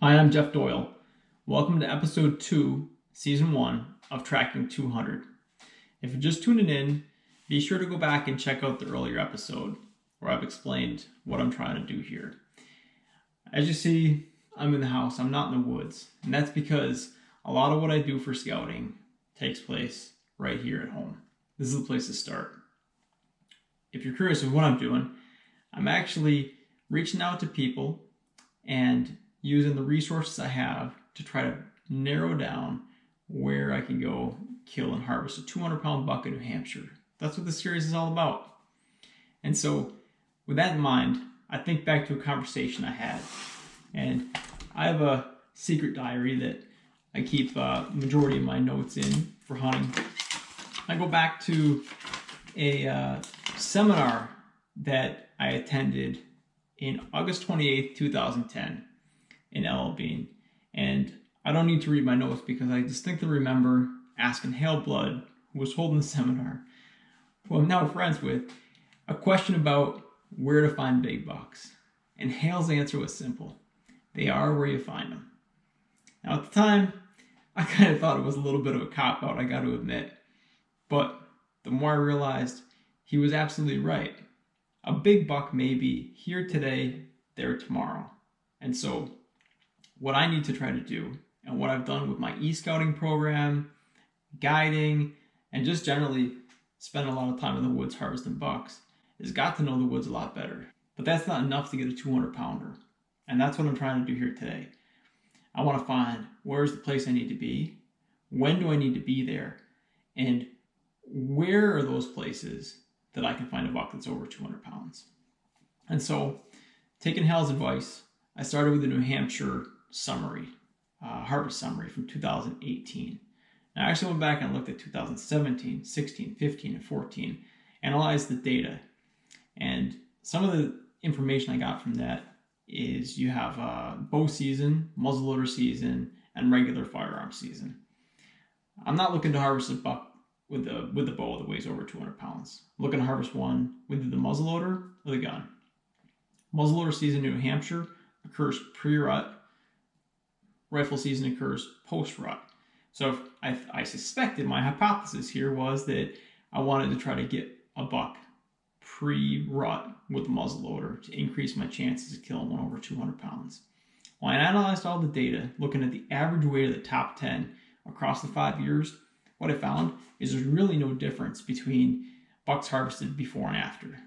Hi, I'm Jeff Doyle. Welcome to episode 2, season 1 of Tracking 200. If you're just tuning in, be sure to go back and check out the earlier episode where I've explained what I'm trying to do here. As you see, I'm in the house, I'm not in the woods, and that's because a lot of what I do for scouting takes place right here at home. This is the place to start. If you're curious of what I'm doing, I'm actually reaching out to people and using the resources I have to try to narrow down where I can go kill and harvest a 200-pound buck in New Hampshire. That's what this series is all about. And so with that in mind, I think back to a conversation I had. And I have a secret diary that I keep the majority of my notes in for hunting. I go back to a seminar that I attended in August 28th, 2010 in LL Bean. And I don't need to read my notes because I distinctly remember asking Hale Blood, who was holding the seminar, who I'm now friends with, a question about where to find big bucks. And Hale's answer was simple. They are where you find them. Now at the time, I kind of thought it was a little bit of a cop-out, I got to admit. But the more I realized he was absolutely right. A big buck may be here today, there tomorrow. And so what I need to try to do, and what I've done with my e-scouting program, guiding, and just generally spending a lot of time in the woods harvesting bucks, is got to know the woods a lot better. But that's not enough to get a 200-pounder. And that's what I'm trying to do here today. I want to find where's the place I need to be, when do I need to be there, and where are those places that I can find a buck that's over 200 pounds. And so, taking Hal's advice, I started with the New Hampshire summary, harvest summary from 2018. Now, I actually went back and looked at 2017, 16, 15, and 14, analyzed the data. And some of the information I got from that is you have bow season, muzzleloader season, and regular firearm season. I'm not looking to harvest a buck with the bow that weighs over 200 pounds. I'm looking to harvest one with the muzzleloader or the gun. Muzzleloader season in New Hampshire occurs pre-rut. Rifle season occurs post-rut. So I suspected, my hypothesis here was that I wanted to try to get a buck pre-rut with the muzzleloader to increase my chances of killing one over 200 pounds. Well, I analyzed all the data, looking at the average weight of the top 10 across the 5 years. What I found is there's really no difference between bucks harvested before and after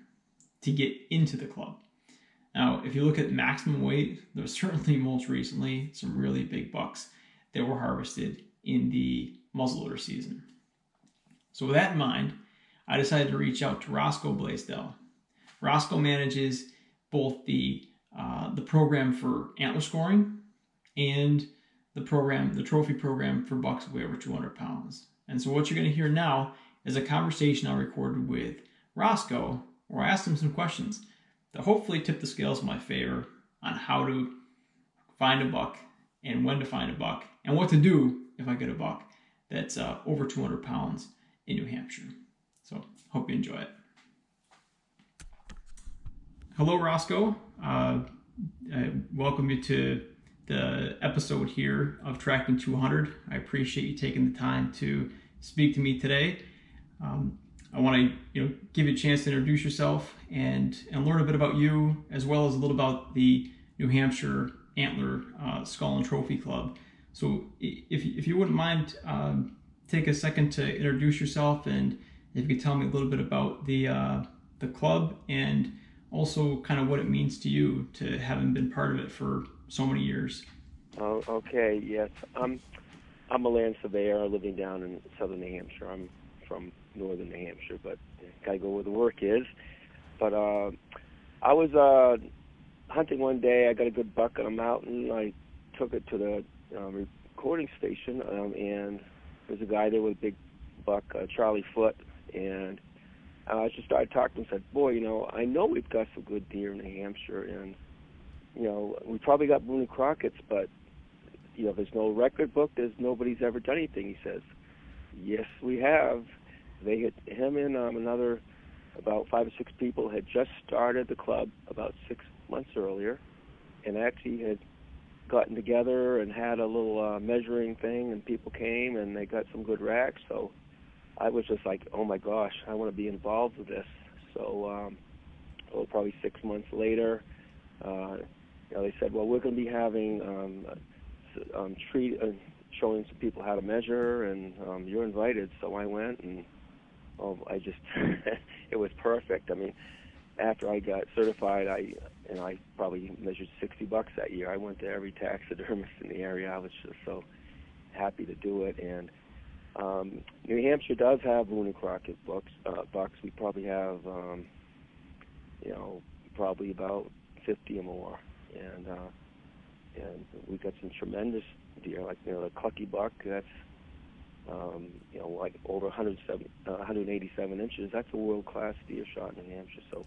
to get into the club. Now, if you look at maximum weight, there's certainly most recently some really big bucks that were harvested in the muzzleloader season. So with that in mind, I decided to reach out to Roscoe Blaisdell. Roscoe manages both the program for antler scoring and the trophy program for bucks that weigh over 200 pounds. And so what you're going to hear now is a conversation I recorded with Roscoe, where I asked him some questions that hopefully tip the scales in my favor on how to find a buck and when to find a buck and what to do if I get a buck that's over 200 pounds in New Hampshire. So hope you enjoy it. Hello, Roscoe. I welcome you to the episode here of Tracking 200. I appreciate you taking the time to speak to me today. I want to give you a chance to introduce yourself and learn a bit about you, as well as a little about the New Hampshire Antler Skull and Trophy Club. So if you wouldn't mind, take a second to introduce yourself, and if you could tell me a little bit about the club and also kind of what it means to you to having been part of it for so many years. Oh, okay, yes. I'm a land surveyor living down in southern New Hampshire. I'm from northern New Hampshire, but gotta go where the work is. But I was hunting one day. I got a good buck on a mountain. I took it to the recording station, and there's a guy there with a big buck, Charlie Foote, and I just started talking and said, boy, I know we've got some good deer in New Hampshire, and we probably got Boone and Crockett's, but there's no record book. Nobody's ever done anything. He says, yes, we have. They had him and another about 5 or 6 people had just started the club about 6 months earlier, and actually had gotten together and had a little measuring thing, and people came and they got some good racks. So I was just like, oh my gosh, I want to be involved with this. So probably 6 months later, they said, well, we're going to be having showing some people how to measure, and you're invited. So I went, and I just it was perfect. I mean, after I got certified, I probably measured $60 that year. I went to every taxidermist in the area. I was just so happy to do it. And New Hampshire does have Boone and Crockett bucks. We probably have probably about 50 or more, and we got some tremendous deer, like the Clucky buck. That's like over 187 inches. That's a world-class deer shot in New Hampshire. So.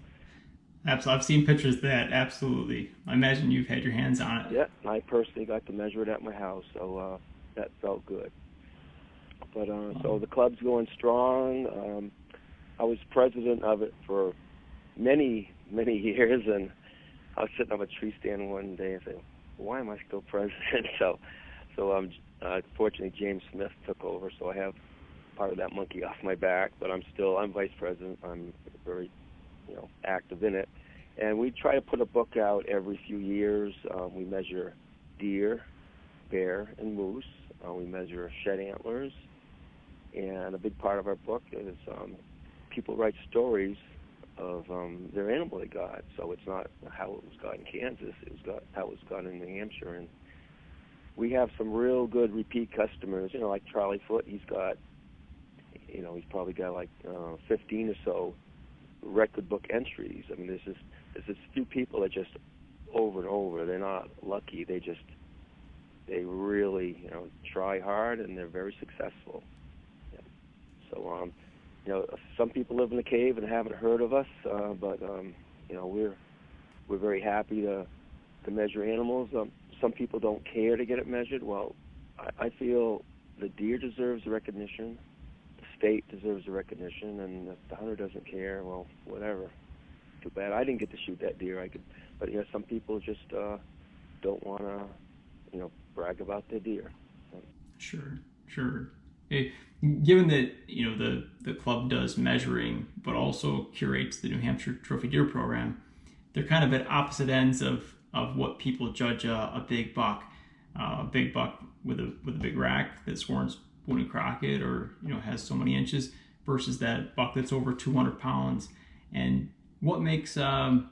Absolutely. I've seen pictures of that. Absolutely. I imagine you've had your hands on it. Yeah, I personally got to measure it at my house, so that felt good. But so the club's going strong. I was president of it for many, many years, and I was sitting on a tree stand one day and said, "Why am I still president?" So fortunately, James Smith took over, so I have part of that monkey off my back. But I'm vice president. I'm very active in it. And we try to put a book out every few years. We measure deer, bear, and moose. We measure shed antlers. And a big part of our book is people write stories of their animal they got. So it's not how it was got in Kansas. It was how it was got in New Hampshire. And we have some real good repeat customers, like Charlie Foote. He's probably got like 15 or so record book entries. I mean, there's this few people that just over and over, they're not lucky. They really, try hard, and they're very successful. Yeah. So, some people live in a cave and haven't heard of us, but we're very happy to measure animals. Some people don't care to get it measured. Well, I feel the deer deserves the recognition. State deserves the recognition, and if the hunter doesn't care, well, whatever. Too bad I didn't get to shoot that deer. But some people just don't want to, brag about their deer. Sure. Hey, given that the club does measuring, but also curates the New Hampshire Trophy Deer Program, they're kind of at opposite ends of what people judge a big buck. A big buck with a big rack that scorns Boone and Crockett, or has so many inches, versus that buck that's over 200 pounds. And what makes a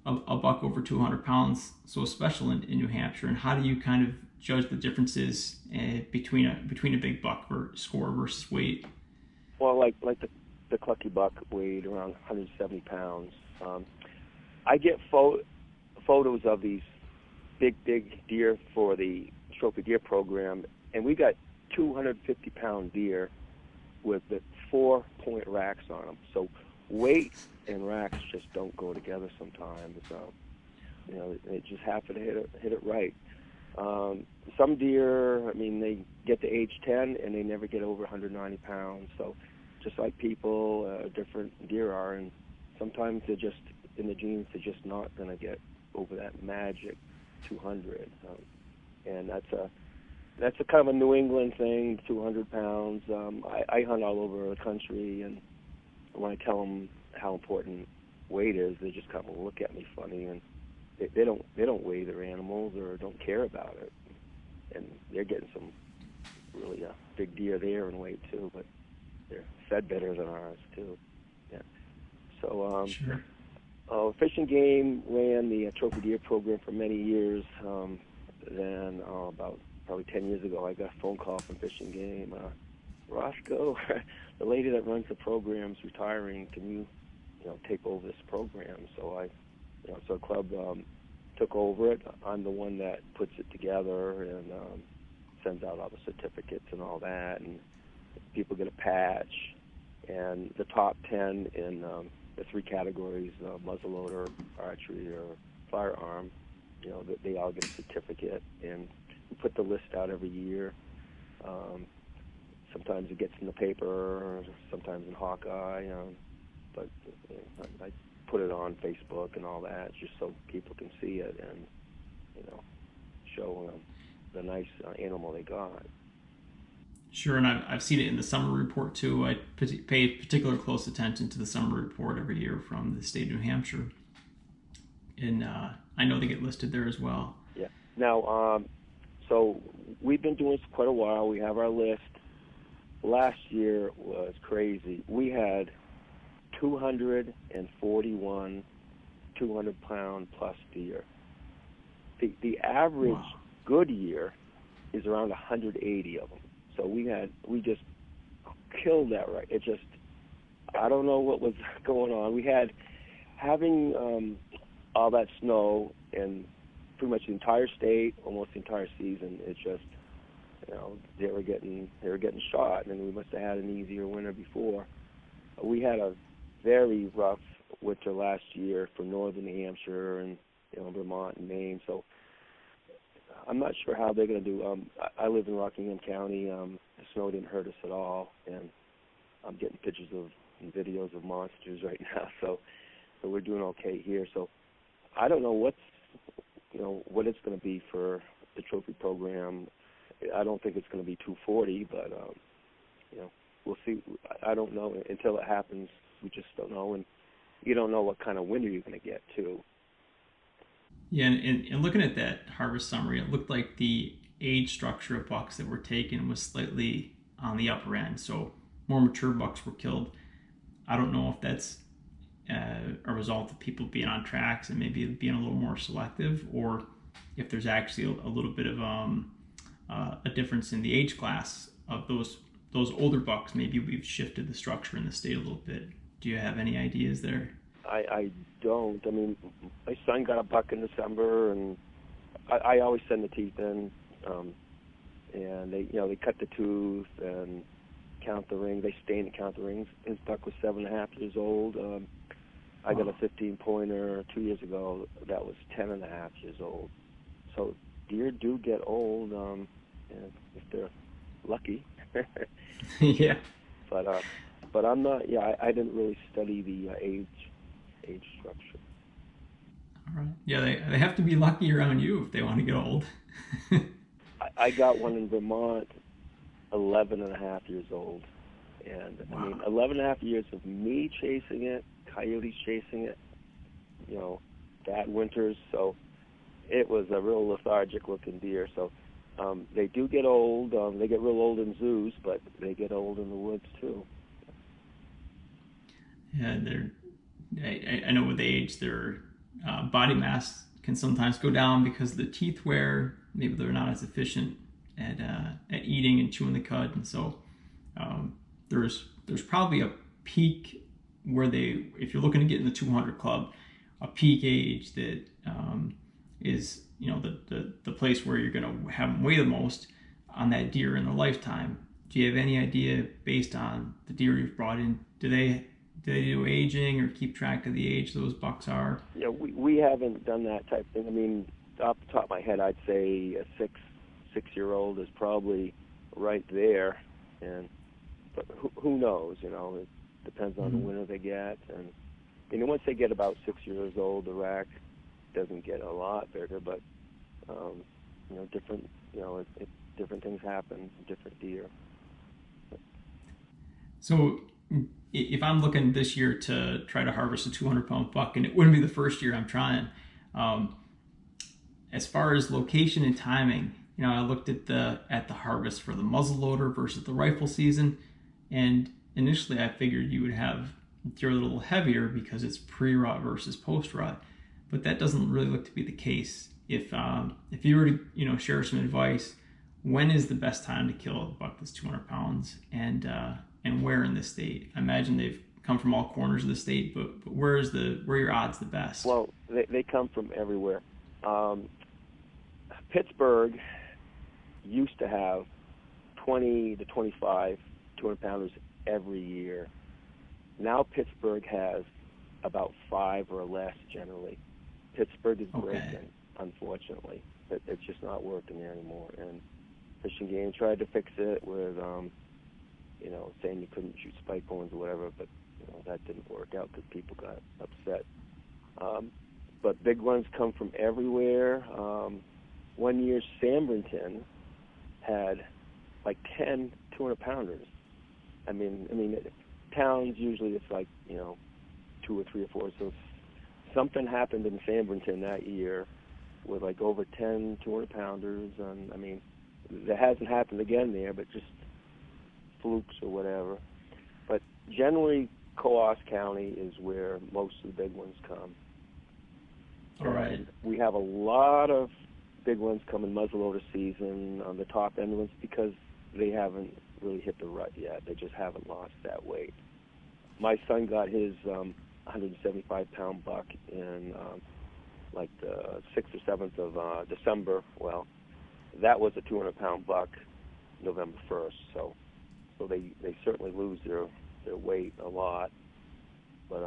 buck over 200 pounds so special in New Hampshire, and how do you kind of judge the differences between a big buck score versus weight? Well, like the Clucky buck weighed around 170 pounds. I get photos of these big deer for the Trophy Deer Program, and we got 250-pound deer with the 4-point racks on them. So weight and racks just don't go together sometimes. So, they just happen to hit it right. Some deer, they get to age 10 and they never get over 190 pounds. So just like people, different deer are, and sometimes they're just in the genes, they're just not going to get over that magic 200. And that's a kind of a New England thing, 200 pounds. I hunt all over the country, and when I tell them how important weight is, they just kind of look at me funny, and they don't weigh their animals or don't care about it, and they're getting some really big deer there in weight too, but they're fed better than ours too. Yeah. So Sure. Fish and Game ran the Trophy Deer Program for many years. Then about probably 10 years ago, I got a phone call from Fish and Game. Roscoe, the lady that runs the program's retiring. Can you, take over this program? So so the club took over it. I'm the one that puts it together and sends out all the certificates and all that, and people get a patch. And the top 10 in the 3 categories, muzzleloader, archery, or firearm, they all get a certificate, and we put the list out every year. Sometimes it gets in the paper, sometimes in Hawkeye, but I put it on Facebook and all that just so people can see it and, show the nice animal they got. Sure, and I've seen it in the summer report too. I pay particular close attention to the summer report every year from the state of New Hampshire, and I know they get listed there as well. Yeah. Now, so we've been doing this quite a while. We have our list. Last year was crazy. We had 241 200-pound plus deer. The average good year is around 180 of them. So we just killed that, right? It just, I don't know what was going on. We had, having all that snow and pretty much the entire state, almost the entire season, it just, they were getting shot, and we must have had an easier winter before. We had a very rough winter last year for northern New Hampshire and Vermont and Maine, so I'm not sure how they're going to do. I live in Rockingham County. The snow didn't hurt us at all, and I'm getting pictures and videos of monsters right now. So we're doing okay here. So I don't know what it's going to be for the trophy program. I don't think it's going to be 240, but we'll see. I don't know until it happens. We just don't know, and you don't know what kind of winter you're going to get too. Yeah, and looking at that harvest summary, it looked like the age structure of bucks that were taken was slightly on the upper end. So more mature bucks were killed. I don't know if that's a result of people being on tracks and maybe being a little more selective, or if there's actually a little bit of a difference in the age class of those older bucks. Maybe we've shifted the structure in the state a little bit. Do you have any ideas there? I don't. I mean, my son got a buck in December, and I always send the teeth in, and they cut the tooth and count the ring. They stain and count the rings. His buck was 7.5 years old. I got a 15-pointer 2 years ago that was 10.5 years old. So deer do get old, if they're lucky. Yeah. But I'm not. Yeah, I didn't really study the age structure. All right. Yeah, they have to be lucky around you if they want to get old. I got one in Vermont, 11.5 years old, and wow. I mean, 11.5 years of me chasing it, coyotes chasing it, bad winters. So it was a real lethargic-looking deer. So they do get old. They get real old in zoos, but they get old in the woods too. Yeah, I know with age, their body mass can sometimes go down because the teeth wear. Maybe they're not as efficient at eating and chewing the cud, and so there's probably a peak where if you're looking to get in the 200 club, a peak age that is the place where you're going to have them weigh the most on that deer in their lifetime. Do you have any idea based on the deer you've brought in? Do they do aging or keep track of the age those bucks are? Yeah, we haven't done that type of thing. I mean, off the top of my head, I'd say a six-year-old is probably right there, but who knows? It depends on the winter they get, and once they get about 6 years old, the rack doesn't get a lot bigger, but different things happen, different deer. So if I'm looking this year to try to harvest a 200-pound buck, and it wouldn't be the first year I'm trying, as far as location and timing, I looked at the harvest for the muzzleloader versus the rifle season, and initially I figured you would have deer a little heavier because it's pre-rut versus post-rut, but that doesn't really look to be the case. If you were to share some advice, when is the best time to kill a buck that's 200 pounds, and where in the state? I imagine they've come from all corners of the state, but where are your odds the best? Well, they come from everywhere. Pittsburgh used to have 20 to 25 200-pounders every year. Now Pittsburgh has about 5 or less generally. Pittsburgh is breaking, unfortunately. It's just not working there anymore. And Fish and Game tried to fix it with, saying you couldn't shoot spike horns or whatever, but that didn't work out because people got upset. But big ones come from everywhere. one year Sambrington had like 10 200-pounders. I mean, towns usually it's like 2 or 3 or 4. So something happened in Sambrington that year with like over 10 200-pounders, and I mean, that hasn't happened again there, but just flukes or whatever. But generally, Coos County is where most of the big ones come. All right. And we have a lot of big ones come in muzzleloader season on the top end ones because they haven't really hit the rut yet. They just haven't lost that weight. My son got his 175-pound buck in like the 6th or 7th of December. Well, that was a 200-pound buck November 1st. So they certainly lose their weight a lot. But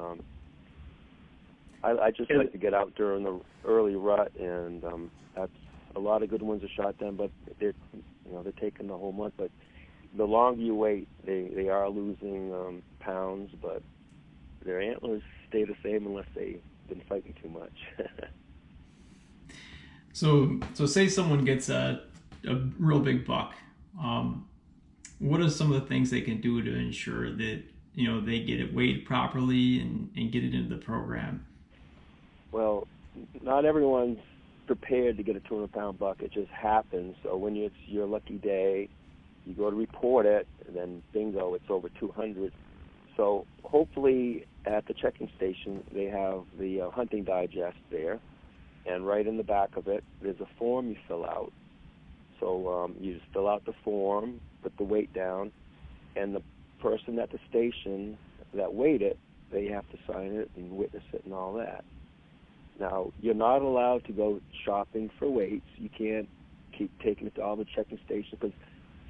I just like to get out during the early rut, and that's a lot of good ones are shot then. But they're taking the whole month. But the longer you wait, they are losing pounds, but their antlers stay the same unless they've been fighting too much. So say someone gets a real big buck. What are some of the things they can do to ensure that they get it weighed properly and get it into the program? Well, not everyone's prepared to get a 200-pound buck. It just happens. So when it's your lucky day, you go to report it, and then bingo, it's over 200. So hopefully at the checking station they have the hunting digest there, and right in the back of it there's a form you fill out. So you just fill out the form, put the weight down, and the person at the station that weighed it, they have to sign it and witness it and all that. Now, you're not allowed to go shopping for weights. You can't keep taking it to all the checking stations because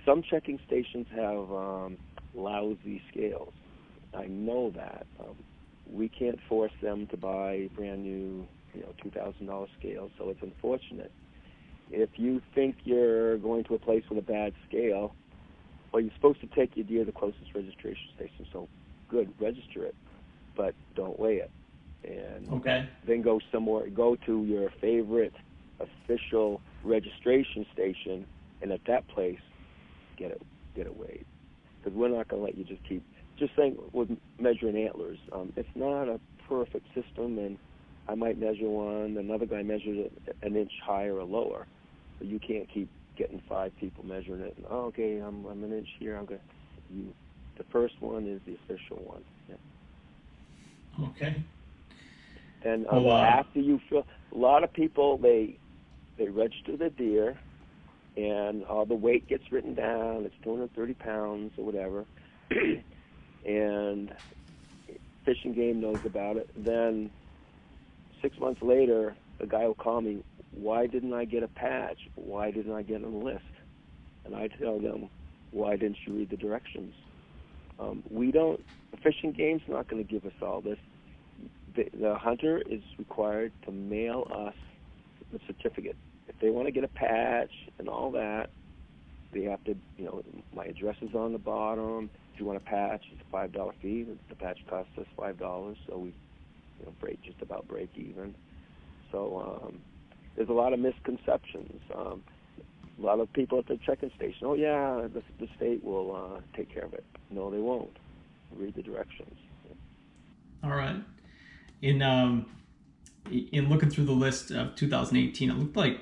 some checking stations have lousy scales. I know that. We can't force them to buy brand new, $2,000 scales, so it's unfortunate. If you think you're going to a place with a bad scale, well, you're supposed to take your deer to the closest registration station, so good, register it, but don't weigh it. And then go to your favorite official registration station, and at that place, get it weighed. Because we're not going to let you just saying with measuring antlers. It's not a perfect system, and I might measure one, another guy measures it an inch higher or lower. So you can't keep getting 5 people measuring it. And, okay, I'm an inch here. The first one is the official one. Yeah. Okay. And after you fill, a lot of people they register their deer, and the weight gets written down. It's 230 pounds or whatever, and Fish and Game knows about it. Then 6 months later, the guy will call me. Why didn't I get a patch? Why didn't I get on the list? And I tell them, why didn't you read the directions? Fish and Game's not going to give us all this. The hunter is required to mail us the certificate. If they want to get a patch and all that, they have to, my address is on the bottom. If you want a patch, it's a $5 fee. The patch costs us $5, so we just about break even. So there's a lot of misconceptions. A lot of people at the checking station, oh yeah, the state will take care of it. No, they won't. Read the directions. All right. In looking through the list of 2018, it looked like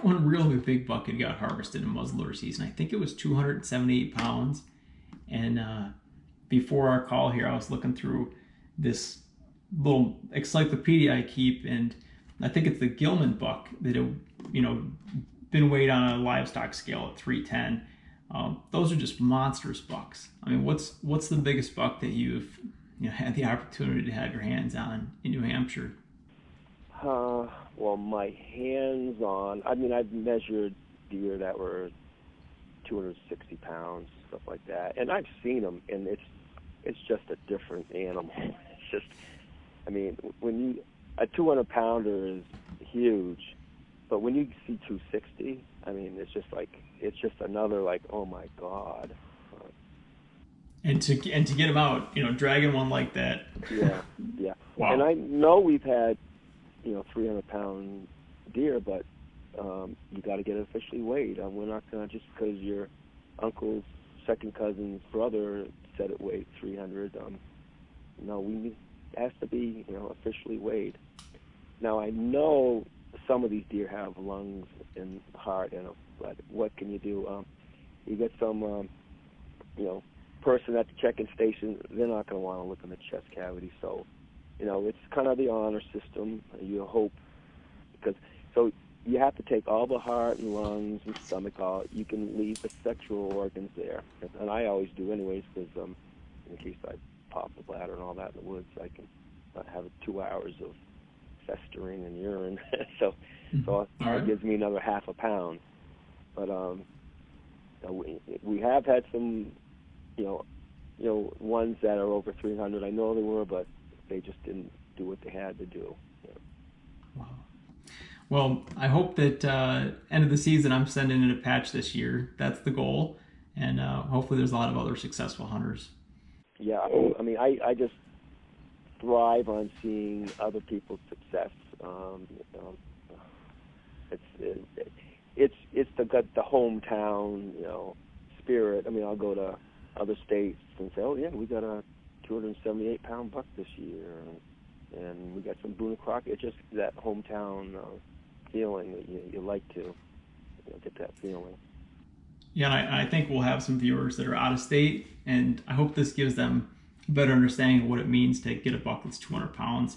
one really big buck had got harvested in muzzleloader season. I think it was 278 pounds. And before our call here, I was looking through this little encyclopedia I keep, and I think it's the Gilman buck that been weighed on a livestock scale at 310. Those are just monstrous bucks. I mean, what's the biggest buck that you've had the opportunity to have your hands on in New Hampshire? Well, my hands-on, I've measured deer that were 260 pounds, stuff like that, and I've seen them, and it's just a different animal. It's just, a 200-pounder is huge, but when you see 260, it's just another oh my God. And to get them out, dragging one like that. Yeah. Wow. And I know we've had 300-pound deer, but you got to get it officially weighed. We're not going to, just because your uncle's second cousin's brother said it weighed 300. No, it has to be, officially weighed. Now, I know some of these deer have lungs and heart in them, but what can you do? You get some, person at the check-in station, they're not going to want to look in the chest cavity. So, it's kind of the honor system. You hope, so you have to take all the heart and lungs and stomach out. You can leave the sexual organs there, and I always do anyways, because in case I pop the bladder and all that in the woods, I can not have 2 hours of festering and urine. so it gives me another half a pound. But we have had some, ones that are over 300. I know they were, but they just didn't do what they had to do. Wow. Well, I hope that end of the season I'm sending in a patch this year. That's the goal, and hopefully there's a lot of other successful hunters. Yeah, I mean, I just thrive on seeing other people's success. It's the hometown, spirit. I mean, I'll go to other states and say, oh yeah, we got a 278-pound buck this year, and we got some Boone and Crockett. It's just that hometown feeling that you like to get that feeling. Yeah, and I think we'll have some viewers that are out of state, and I hope this gives them a better understanding of what it means to get a buck that's 200 pounds,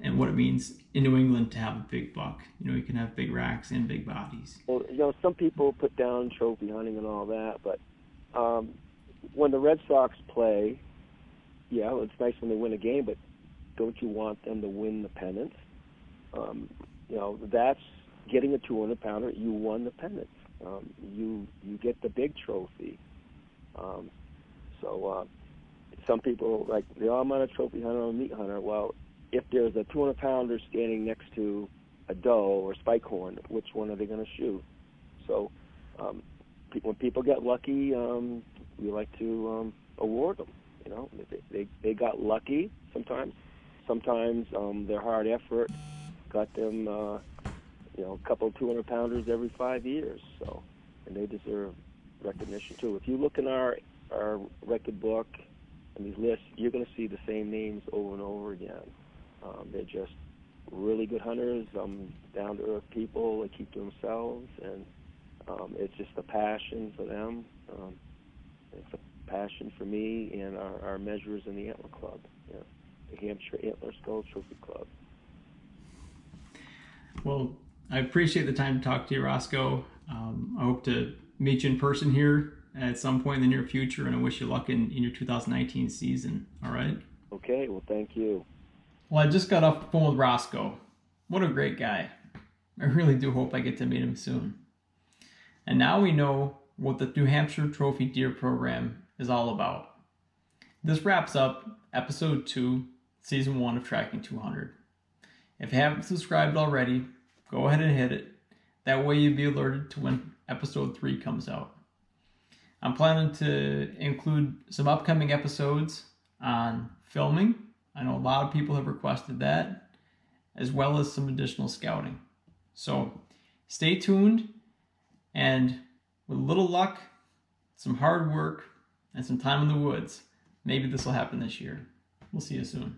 and what it means in New England to have a big buck. You can have big racks and big bodies. Well, some people put down trophy hunting and all that, but when the Red Sox play, yeah, it's nice when they win a game, but don't you want them to win the pennant? That's getting a 200-pounder. You won the pennant. You get the big trophy. So some people I'm not a trophy hunter, I'm a meat hunter. Well, if there's a 200-pounder standing next to a doe or spike-horn, which one are they going to shoot? So when people get lucky, we like to award them. They got lucky sometimes. Sometimes their hard effort got them a couple of 200-pounders every 5 years. So, and they deserve recognition too. If you look in our record book and these lists, you're going to see the same names over and over again. They're just really good hunters, down-to-earth people. They keep to themselves, and it's just a passion for them. It's a passion for me and our measurers in the Antler Club, the Hampshire Antler Skull Trophy Club. Well, I appreciate the time to talk to you, Roscoe. I hope to meet you in person here at some point in the near future, and I wish you luck in your 2019 season. All right? Okay, well, thank you. Well, I just got off the phone with Roscoe. What a great guy. I really do hope I get to meet him soon. And now we know what the New Hampshire Trophy Deer Program is all about. This wraps up Episode 2, Season 1 of Tracking 200. If you haven't subscribed already, go ahead and hit it. That way you'll be alerted to when Episode 3 comes out. I'm planning to include some upcoming episodes on filming. I know a lot of people have requested that, as well as some additional scouting. So stay tuned, and with a little luck, some hard work, and some time in the woods, maybe this will happen this year. We'll see you soon.